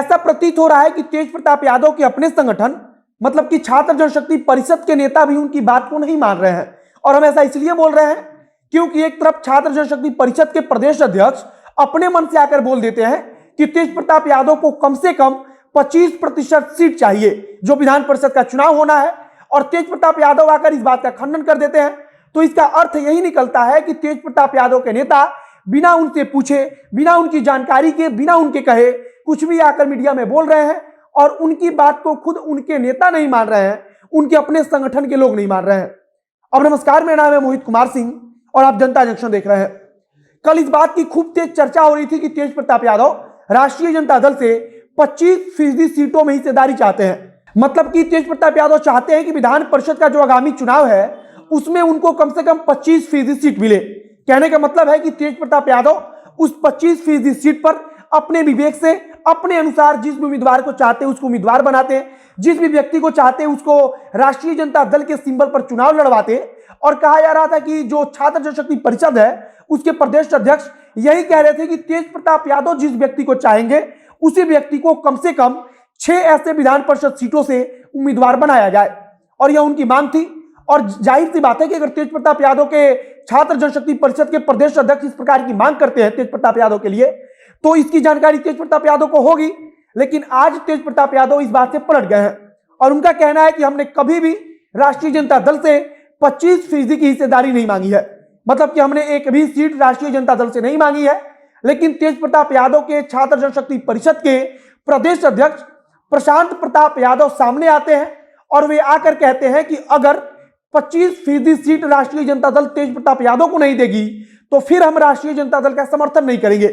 ऐसा प्रतीत हो रहा है कि तेज प्रताप यादव के अपने संगठन मतलब कि छात्र जनशक्ति परिषद के नेता भी उनकी बात को नहीं मान रहे हैं। और हम ऐसा इसलिए बोल रहे हैं क्योंकि एक तरफ छात्र जनशक्ति परिषद के प्रदेश अध्यक्ष अपने मन से आकर बोल देते हैं कि तेज प्रताप यादव को कम से कम 25% सीट चाहिए जो विधान परिषद का चुनाव होना है, और तेज प्रताप यादव आकर इस बात का खंडन कर देते हैं। तो इसका अर्थ यही निकलता है कि तेज प्रताप यादव के नेता बिना उनसे पूछे, बिना उनकी जानकारी के, बिना उनके कहे कुछ भी आकर मीडिया में बोल रहे हैं, और उनकी बात को खुद उनके नेता नहीं मान रहे हैं, उनके अपने संगठन के लोग नहीं मान रहे हैं। अब नमस्कार, मेरा नाम है मोहित कुमार सिंह और आप जनता जंक्शन देख रहे हैं। कल इस बात की खूब तेज चर्चा हो रही थी कि तेज प्रताप यादव राष्ट्रीय जनता दल से 25% सीटों में हिस्सेदारी चाहते हैं। मतलब कि तेज प्रताप यादव चाहते हैं कि विधान परिषद का जो आगामी चुनाव है उसमें उनको कम से कम 25% सीट मिले। कहने का मतलब है कि तेज प्रताप यादव उस 25% सीट पर अपने विवेक से, अपने अनुसार जिस भी उम्मीदवार को चाहते हैं उसको उम्मीदवार बनाते हैं, जिस भी व्यक्ति को चाहते हैं उसको राष्ट्रीय जनता दल के सिंबल पर चुनाव लड़वाते। और कहा जा रहा था कि जो छात्र जनशक्ति परिषद है उसके प्रदेश अध्यक्ष यही कह रहे थे कि तेज प्रताप यादव जिस व्यक्ति को चाहेंगे उसी व्यक्ति को कम से कम 6 ऐसे विधान परिषद सीटों से उम्मीदवार बनाया जाए, और यह उनकी मांग थी। और जाहिर सी बात है कि अगर तेज प्रताप यादव के छात्र जनशक्ति परिषद के प्रदेश अध्यक्ष इस प्रकार की मांग करते हैं तेज प्रताप यादव के लिए, तो इसकी जानकारी तेज प्रताप यादव को होगी। लेकिन आज तेज प्रताप यादव इस बात से पलट गए हैं और उनका कहना है कि हमने कभी भी राष्ट्रीय जनता दल से 25% की हिस्सेदारी नहीं मांगी है। मतलब कि हमने एक भी सीट राष्ट्रीय जनता दल से नहीं मांगी है। लेकिन तेज प्रताप यादव के छात्र जनशक्ति परिषद के प्रदेश अध्यक्ष प्रशांत प्रताप यादव सामने आते हैं और वे आकर कहते हैं कि अगर 25% सीट राष्ट्रीय जनता दल तेज प्रताप यादव को नहीं देगी तो फिर हम राष्ट्रीय जनता दल का समर्थन नहीं करेंगे।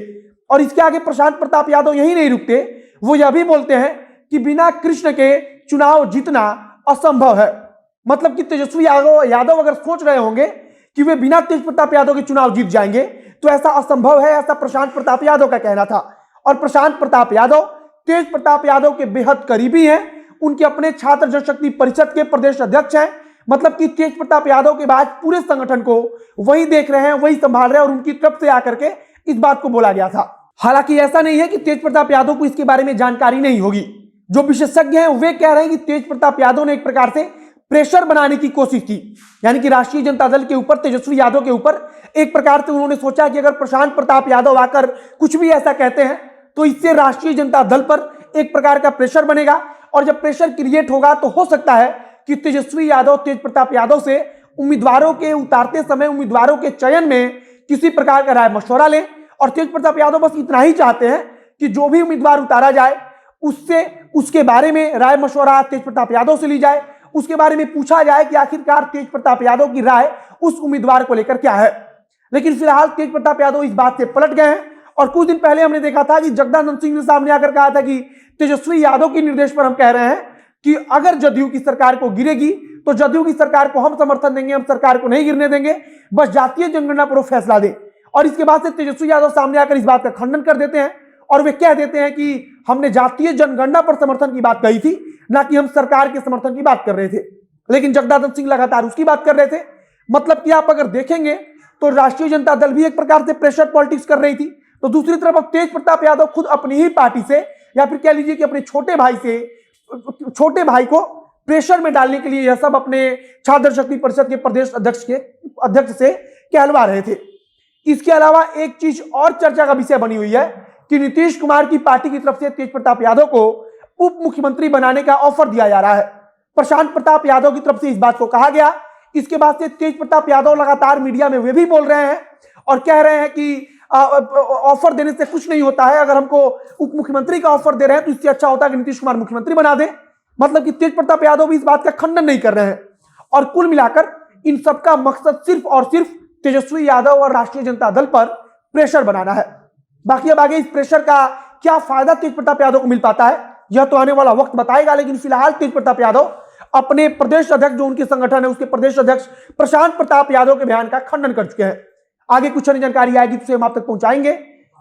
और इसके आगे प्रशांत प्रताप यादव यही नहीं रुकते, वो यह भी बोलते हैं कि बिना कृष्ण के चुनाव जीतना असंभव है। मतलब कि तेजस्वी यादव अगर सोच रहे होंगे कि वे बिना तेज प्रताप यादव के चुनाव जीत जाएंगे तो ऐसा असंभव है, ऐसा प्रशांत प्रताप यादव का कहना था। और प्रशांत प्रताप यादव तेज प्रताप यादव के बेहद करीबी हैं, उनके अपने छात्र जनशक्ति परिषद के प्रदेश अध्यक्ष हैं। मतलब कि तेज प्रताप यादव के बाद पूरे संगठन को वही देख रहे हैं, वही संभाल रहे हैं, और उनकी तरफ से आकर के इस बात को बोला गया था। हालांकि ऐसा नहीं है कि तेज प्रताप यादव को इसके बारे में जानकारी नहीं होगी। जो विशेषज्ञ हैं वे कह रहे हैं कि तेज प्रताप यादव ने एक प्रकार से प्रेशर बनाने की कोशिश की, यानी कि राष्ट्रीय जनता दल के ऊपर, तेजस्वी यादव के ऊपर एक प्रकार से उन्होंने सोचा कि अगर प्रशांत प्रताप यादव आकर कुछ भी ऐसा कहते हैं तो इससे राष्ट्रीय जनता दल पर एक प्रकार का प्रेशर बनेगा, और जब प्रेशर क्रिएट होगा तो हो सकता है कि तेजस्वी यादव तेज प्रताप यादव से उम्मीदवारों के उतारते समय, उम्मीदवारों के चयन में किसी प्रकार का राय मशवरा लें। और तेज प्रताप यादव बस इतना ही चाहते हैं कि जो भी उम्मीदवार उतारा जाए उससे उसके बारे में राय मशवरा तेज प्रताप यादव से ली जाए, उसके बारे में पूछा जाए कि आखिरकार तेज प्रताप यादव की राय उस उम्मीदवार को लेकर क्या है। लेकिन फिलहाल तेज प्रताप यादव इस बात से पलट गए हैं। और कुछ दिन पहले हमने देखा था कि जगदानंद सिंह ने सामने आकर कहा था कि तेजस्वी यादव के निर्देश पर हम कह रहे हैं कि अगर जदयू की सरकार को गिरेगी तो जदयू की सरकार को हम समर्थन देंगे, हम सरकार को नहीं गिरने देंगे, बस जातीय जनगणना पर वो फैसला दें। और इसके बाद से तेजस्वी यादव सामने आकर इस बात का खंडन कर देते हैं और वे कह देते हैं कि हमने जातीय जनगणना पर समर्थन की बात कही थी, ना कि हम सरकार के समर्थन की बात कर रहे थे। लेकिन जगदानंद सिंह लगातार उसकी बात कर रहे थे। मतलब कि आप अगर देखेंगे तो राष्ट्रीय जनता दल भी एक प्रकार से प्रेशर पॉलिटिक्स कर रही थी, तो दूसरी तरफ अब तेज प्रताप यादव खुद अपनी ही पार्टी से, या फिर कह लीजिए कि अपने छोटे भाई को प्रेशर में डालने के लिए यह सब अपने छात्र शक्ति परिषद के प्रदेश अध्यक्ष से कहलवा रहे थे। इसके अलावा एक चीज और चर्चा का विषय बनी हुई है कि नीतीश कुमार की पार्टी की तरफ से तेज प्रताप यादव को उप मुख्यमंत्री बनाने का ऑफर दिया जा रहा है। प्रशांत प्रताप यादव की तरफ से इस बात को कहा गया। इसके बाद से तेज प्रताप यादव लगातार मीडिया में वे भी बोल रहे हैं और कह रहे हैं कि ऑफर देने से कुछ नहीं होता है, अगर हमको उप मुख्यमंत्री का ऑफर दे रहे हैं तो इससे अच्छा होता है कि नीतीश कुमार मुख्यमंत्री बना दे। मतलब कि तेज प्रताप यादव भी इस बात का खंडन नहीं कर रहे हैं। और कुल मिलाकर इन सबका मकसद सिर्फ और सिर्फ तेजस्वी यादव और राष्ट्रीय जनता दल पर प्रेशर बनाना है। बाकी अब आगे इस प्रेशर का क्या फायदा तेज प्रताप यादव को मिल पाता है यह तो आने वाला वक्त बताएगा। लेकिन फिलहाल तेज प्रताप यादव अपने प्रदेश अध्यक्ष, जो उनके संगठन है उसके प्रदेश अध्यक्ष प्रशांत प्रताप यादव के बयान का खंडन कर चुके हैं। आगे कुछ अन्य जानकारी आएगी तो हम आप तक पहुंचाएंगे।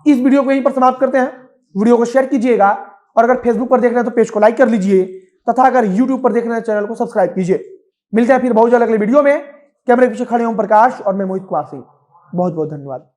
इस वीडियो को यहीं पर समाप्त करते हैं। वीडियो को शेयर कीजिएगा और अगर फेसबुक पर देख रहे हैं तो पेज को लाइक कर लीजिए तथा अगर यूट्यूब पर देख रहे हैं चैनल को सब्सक्राइब कीजिए। मिलते हैं फिर बहुत जल्द अगले वीडियो में। कैमरे पीछे खड़े ओम प्रकाश और मैं मोहित कुमार सिंह। बहुत बहुत धन्यवाद।